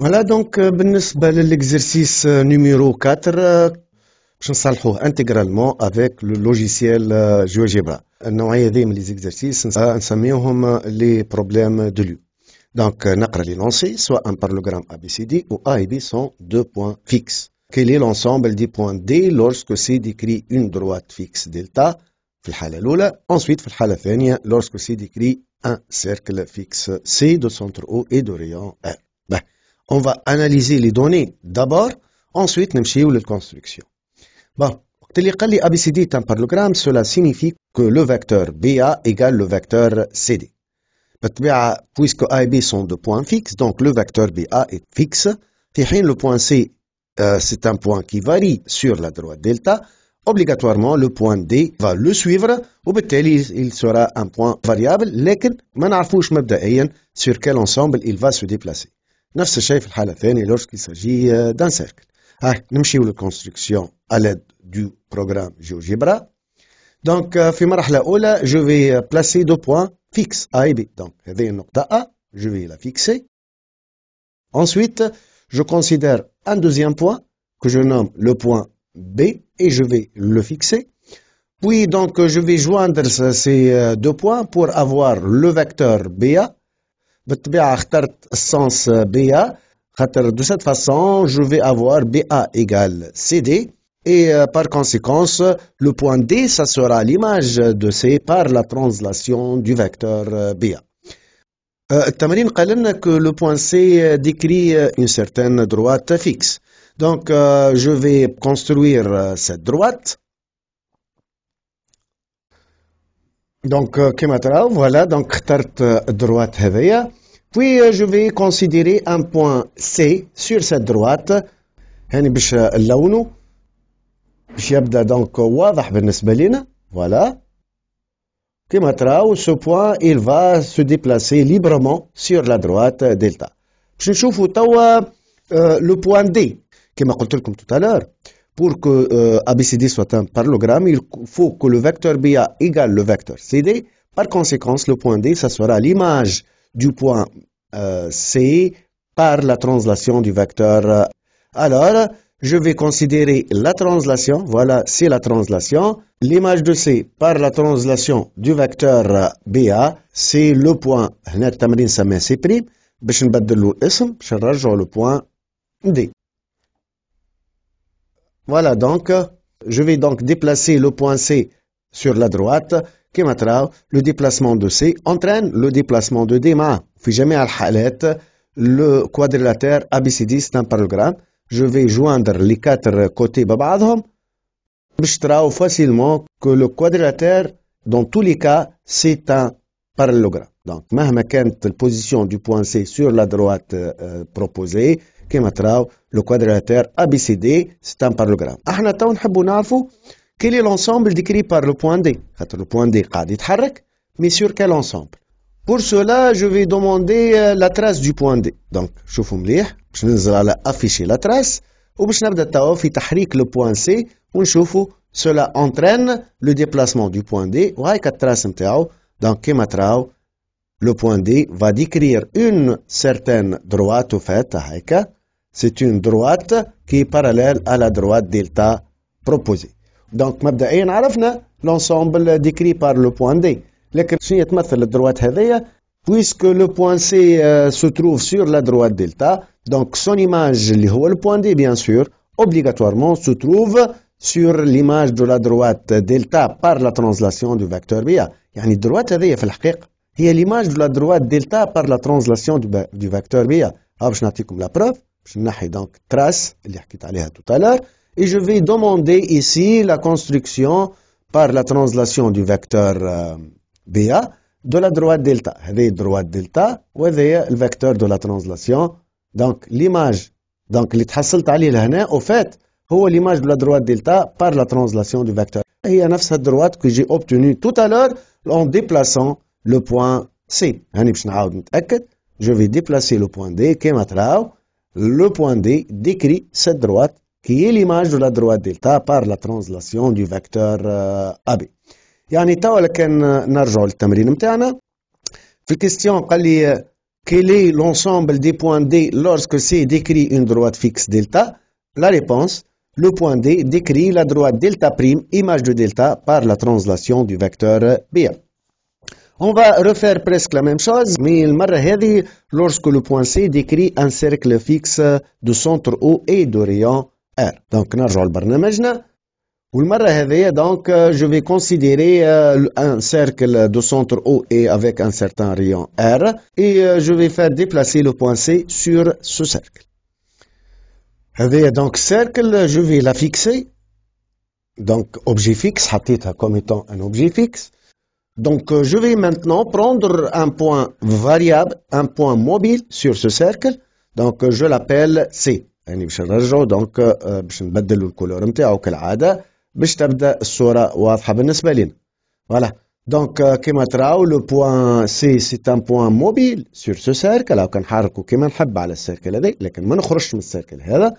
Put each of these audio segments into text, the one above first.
Voilà donc بالنسبة للexercice numéro 4 باش نصلحوه intégralement avec le logiciel GeoGebra. النوعية ذي من les exercices نسميوهم les problèmes de lieu. Donc نقرأ les lancers, soit un parallélogramme ABCD ou A et B sont deux points fixes. Quel est l'ensemble des points D lorsque c'est décrit une droite fixe delta في الحالة الأولى. Ensuite في الحالة الثانية lorsque c'est décrit un cercle fixe C de centre O et de rayon R. On va analyser les données d'abord, ensuite نمشيو للconstruction. Bon, وقت اللي قال لي ABCD est un parallélogramme, cela signifie que le vecteur BA égale le vecteur CD. بالطبيعة, puisque A et B sont deux points fixes, donc le vecteur BA est fixe. في حين le point C, c'est un point qui varie sur la droite delta. Obligatoirement, le point D va le suivre, وبالتالي il sera un point variable, لكن ما نعرفوش مبدئيا sur quel ensemble il va se déplacer. نفس الشيء في الحالة الثانية lorsqu'il s'agit d'un cercle. نمشيو للconstruction à l'aide du programme GeoGebra. Donc في مرحلة أولى je vais placer deux points fixes A et B. Donc هذه النقطة A, je vais la fixer. Ensuite, je considère un deuxième point que je nomme le point B et je vais le fixer. Puis donc je vais joindre ces deux points pour avoir le vecteur BA. بالطبيعة اخترت السens BA خاطر de cette façon je vais avoir BA égale CD et par conséquence le point D ça sera l'image de C par la translation du vecteur BA. التمرين قال لنا que le point C décrit une certaine droite fixe. Donc je vais construire cette droite. Donc كما تراو voilà donc اخترت الدروات هذيا. Puis je vais considérer un point C sur cette droite. هاني باش نلونو باش يبدا donc واضح بالنسبة لنا. Voilà. كما تراو ce point il va se déplacer librement sur la droite delta. باش نشوفو توا le point D. كما قلت لكم tout à l'heure. Pour que ABCD soit un parallélogramme, il faut que le vecteur BA égale le vecteur CD. Par conséquent, le point D, ça sera l'image du point C par la translation du vecteur. Alors, je vais considérer la translation. Voilà, c'est la translation. L'image de C par la translation du vecteur BA, c'est le point. هنا التمرين سماه C'. باش نبدلو الاسم باش نرجعو le point D. Voilà donc, je vais donc déplacer le point C sur la droite. كما تراو, le déplacement de C entraîne le déplacement de D مع. في جميع الحالات, le quadrilatère ABCD c'est un parallélogramme. Je vais joindre les quatre côtés ببعضهم. باش تراو facilement que le quadrilatère, dans tous les cas, c'est un parallélogramme. Donc, مهما كانت الposition du point C sur la droite proposée, كما تراو le quadrilatère ABCD c'est un parallélogramme. احنا تو نحبوا نعرفوا quel est l'ensemble décrit par le point D. خاطر le point D قاعد يتحرك, mais sur quel ensemble? Pour cela, je vais demander la trace du point D. Donc, شوفوا مليح باش ننزل على afficher la trace وباش نبدا توا في تحريك le point C ونشوفوا cela entraîne le déplacement du point D وهايك التراس نتاعو. Donc, كما تراو le point D va décrire une certaine droite au fait هايك. C'est une droite qui est parallèle à la droite delta proposée. Donc, مبدئيا عرفنا l'ensemble décrit par le point D. لكن شنو تمثل الدروات هذيا? Puisque le point C se trouve sur la droite delta, donc son image اللي هو le point D bien sûr, obligatoirement se trouve sur l'image de la droite delta par la translation du vecteur BA. يعني الدروات هذيا في الحقيقة هي l'image de la droite delta par la translation du vecteur BA. باش نعطيكم la preuve. Je vais donc trace tout à l'heure et je vais demander ici la construction par la translation du vecteur BA de la droite delta. هذه droite delta وهذه le vecteur de la translation. Donc l'image donc اللي تحصلت عليه لهنا au fait هو l'image de la droite delta par la translation du vecteur. هي نفس الدروات que j'ai obtenue tout à l'heure en déplaçant le point C. هاني باش نعاود نتأكد. Je vais déplacer le point D كما تراو. Le point D décrit cette droite qui est l'image de la droite delta par la translation du vecteur AB. يعني توا كان نرجع للتمرين متاعنا في الكيستيون قال لي quel est l'ensemble des points D lorsque C décrit une droite fixe delta? La réponse, le point D décrit la droite delta prime, image de delta, par la translation du vecteur BA. On va refaire presque la même chose, mais lorsque le point C décrit un cercle fixe de centre O et de rayon R. Donc, نرجع لبرنامجنا. والمرة هذه donc je vais considérer un cercle de centre O et avec un certain rayon R et je vais faire déplacer le point C sur ce cercle. هذه donc cercle, je vais la fixer. Donc objet fixe, حطيتها comme étant un objet fixe. Donc je vais maintenant prendre un point variable, un point mobile sur ce cercle. Donc je l'appelle C. يعني باش نرجعو donc باش نبدلو الكولور نتاعو كالعادة. باش تبدا الصورة واضحة بالنسبة لنا. Voilà. Donc كما تراو le point C c'est un point mobile sur ce cercle. Alors كنحركو كما نحب على السيركل هذا لكن ما نخرجش من السيركل هذا.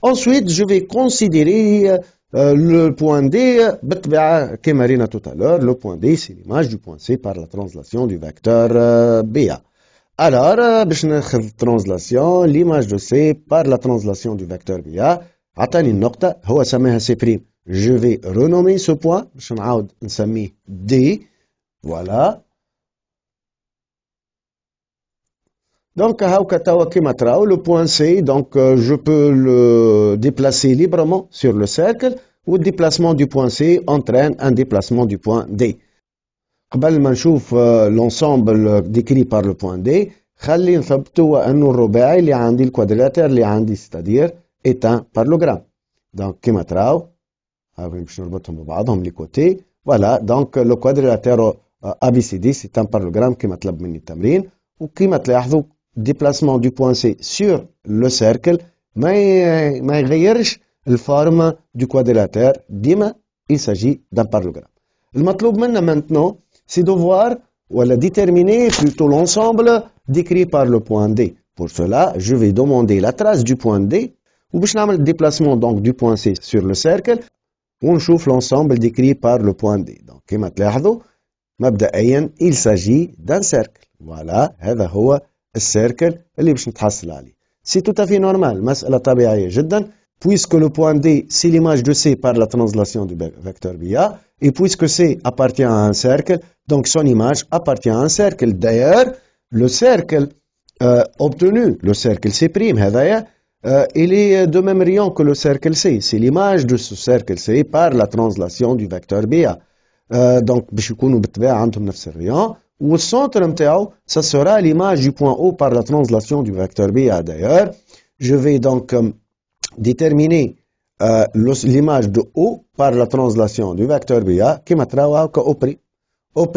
Ensuite je vais considérer le point D بالطبيعة كما رينا tout à l'heure. Le point D c'est l'image du point C par la translation du vecteur BA. Alors باش ناخذ translation l'image de C par la translation du vecteur BA. عطاني النقطة هو سماها C'. Je vais renommer ce point. باش نعاود نسميه D. Voilà. Donc, هاوكا توا كيما تراو le point C, donc je peux le déplacer librement sur le cercle ou le déplacement du point C entraîne un déplacement du point D. قبل ما نشوف l'ensemble décrit par le point D, خلي نثبتوا أنه الرباعي اللي عندي الكوادراتير اللي عندي c'est-à-dire est un parallélogramme. Donc كيما تراو باش نربطهم ببعضهم لي كوتي. Voilà, donc le quadrilatère ABCD c'est un parallélogramme كيما طلب مني التمرين. وكيما تلاحظوا déplacement du point C sur le cercle ما يغيرش الفورم du quadrilatère. ديما il s'agit d'un parallélogramme. المطلوب منا maintenant c'est de voir ou de déterminer plutôt l'ensemble décrit par le point D. Pour cela, je vais demander la trace du point D ou باش نعمل le déplacement donc du point C sur le cercle ونشوف l'ensemble décrit par le point D. Donc كما تلاحظوا مبدئيا il s'agit d'un cercle. Voilà, هذا هو السيركل اللي باش نتحصل عليه. C'est tout à fait normal, مسألة طبيعية جدا puisque le point D c'est l'image de C par la translation du vecteur BA et puisque C appartient à un cercle, donc son image appartient à un cercle. D'ailleurs, le cercle obtenu, le cercle C', هذايا, il est de même rayon que le cercle C. C'est l'image de ce cercle C par la translation du vecteur BA. Donc باش يكونوا بالطبيعة عندهم نفس الريون. Au centre نتاعو, ça sera l'image du point O par la translation du vecteur BA. D'ailleurs, je vais donc déterminer l'image de O par la translation du vecteur BA كما تراو هاكا O'. O',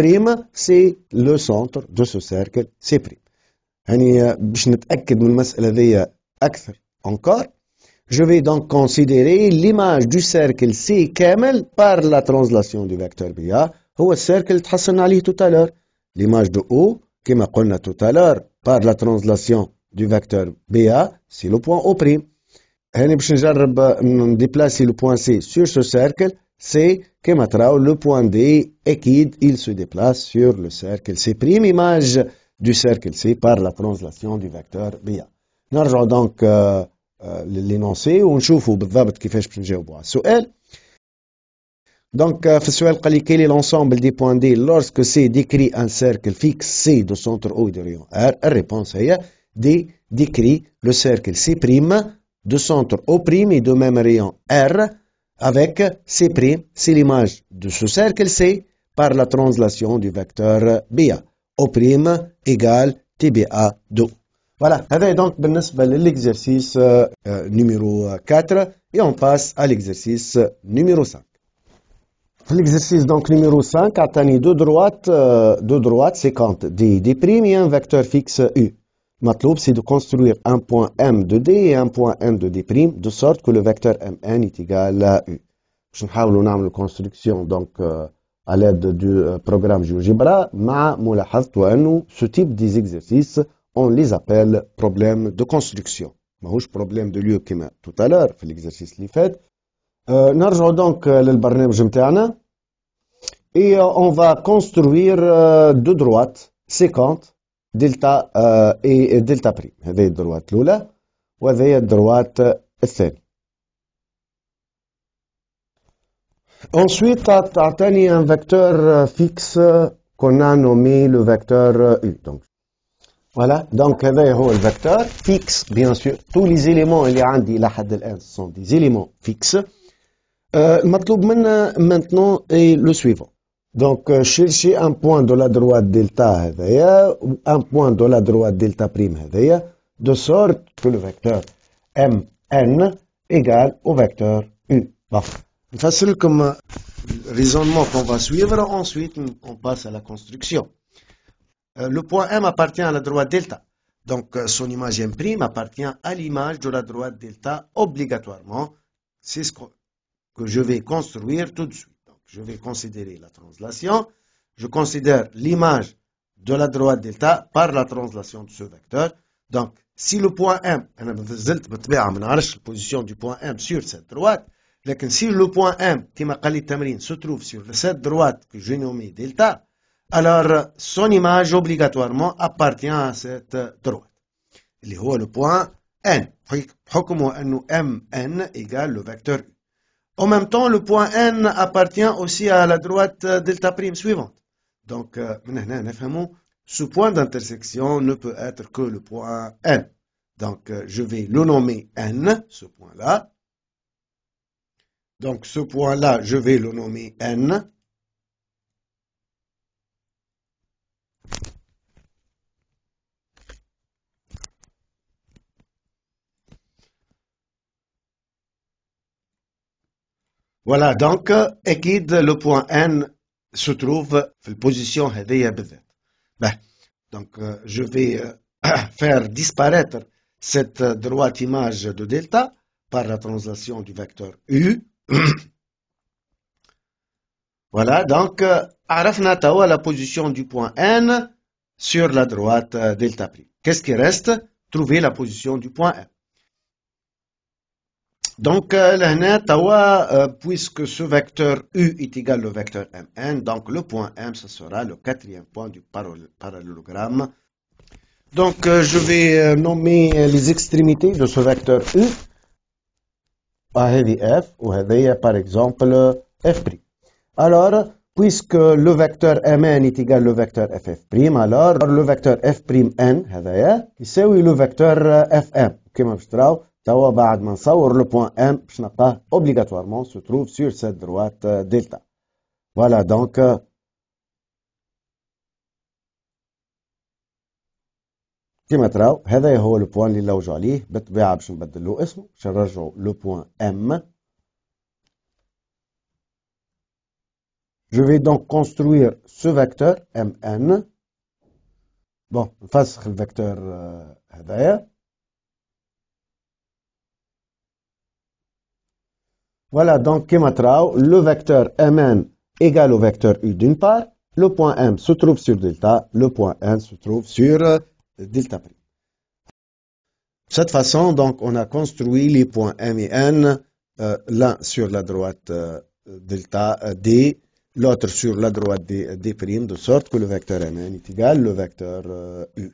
c'est le centre de ce cercle C'. يعني باش نتأكد من المسألة ذي أكثر encore, je vais donc considérer l'image du cercle C كامل par la translation du vecteur BA. هو الcercle اللي تحصلنا عليه tout à l'heure. L'image de O, كما قلنا tout à l'heure, par la translation du vecteur BA, c'est le point O'. هاني باش نجرب نديبلاسي le point C sur ce cercle. C'est, كما تراو, le point D أكيد il se déplace sur le cercle C', image du cercle C par la translation du vecteur BA. نرجع donc l'énoncé ونشوفوا بالضبط كيفاش باش نجاوبوا على السؤال. Donc, في السؤال قال لي quel est l'ensemble des points D lorsque C décrit un cercle fixe C de centre O et de rayon R. La réponse est D décrit le cercle C' de centre O' et de même rayon R avec C', c'est l'image de ce cercle C par la translation du vecteur BA. O' égale TBA 2. Voilà, هذا donc بالنسبة للexercice numéro 4 et on passe à l'exercice numéro 5. L'exercice donc numéro 5 a tenu deux droites séquentes D' et un vecteur fixe U. Matloub, c'est de construire un point M de D et un point M de D' de sorte que le vecteur Mn est égal à U. Je vais faire la construction donc à l'aide du programme GeoGebra, mais ce type d'exercices, on les appelle problèmes de construction. ماهوش problème de lieu comme tout à l'heure في l'exercice اللي فات. نرجع donc للبرنامج متاعنا et on va construire deux droites séquentes دلتا et دلتا بريم. هذه الدروات الأولى وهذه الدروات الثانية. Ensuite, تعطيني un vecteur fixe qu'on a nommé le vecteur U. Donc, voilà, donc هذا هو le vecteur fixe, bien sûr. Tous les éléments اللي عندي إلى حد الآن ce sont des éléments fixes. المطلوب منا maintenant est le suivant. Donc, chercher un point de la droite delta هذايا ou un point de la droite delta prime هذايا de sorte que le vecteur Mn égale au vecteur U. Bon. نفسر لكم le raisonnement qu'on va suivre, ensuite on passe à la construction. Le point M appartient à la droite delta. Donc son image M' appartient à l'image de la droite delta obligatoirement. C'est ce que je vais construire tout de suite. Donc je vais considérer la translation. Je considère l'image de la droite delta par la translation de ce vecteur. Donc si le point M, أنا بنزلت بالطبيعة ما نعرفش la position du point M sur cette droite. لكن si le point M كما قال لي التمرين se trouve sur cette droite que j'ai nommée delta, alors son image obligatoirement appartient à cette droite اللي هو le point N. بحكم أنه Mn égale le vecteur U. En même temps, le point N appartient aussi à la droite delta prime suivante. Donc, من هنا نفهموا ce point d'intersection ne peut être que le point N. Donc, je vais le nommer N, ce point-là. Donc, ce point-là, je vais le nommer N. Voilà, donc, أكيد le point N se trouve في البوزيشن هذية بالذات. Donc, je vais faire disparaître cette droite image de delta par la translation du vecteur U. Voilà, donc, عرفنا توا la position du point N sur la droite delta prime. Qu'est-ce qui reste? Trouver la position du point M. Donc, لهنا توا, puisque ce vecteur U est égal au vecteur Mn, donc le point M, ce sera le quatrième point du parallélogramme. Donc, je vais nommer les extrémités de ce vecteur U. هذه F وهذه par exemple F'. Alors, puisque le vecteur Mn est égal au vecteur Ff', alors le vecteur F'N هذايا يساوي le vecteur Fm. كما باش تراو توا بعد ما نصور le point M باش نلقاه obligatoirement se trouve sur cette droite delta. Voilà donc كما تراو هذا هو le point اللي نلوجوا عليه. بالطبيعة باش نبدل له اسمه باش نرجعوا le point M. Je vais donc construire ce vecteur Mn. Bon, نفسخ الفecteur هذايا. Voilà, donc, كما تراو, le vecteur Mn égale au vecteur U d'une part, le point M se trouve sur delta, le point N se trouve sur delta prime. De cette façon, donc, on a construit les points M et N, l'un sur la droite delta D, l'autre sur la droite D', de sorte que le vecteur Mn est égal au vecteur U.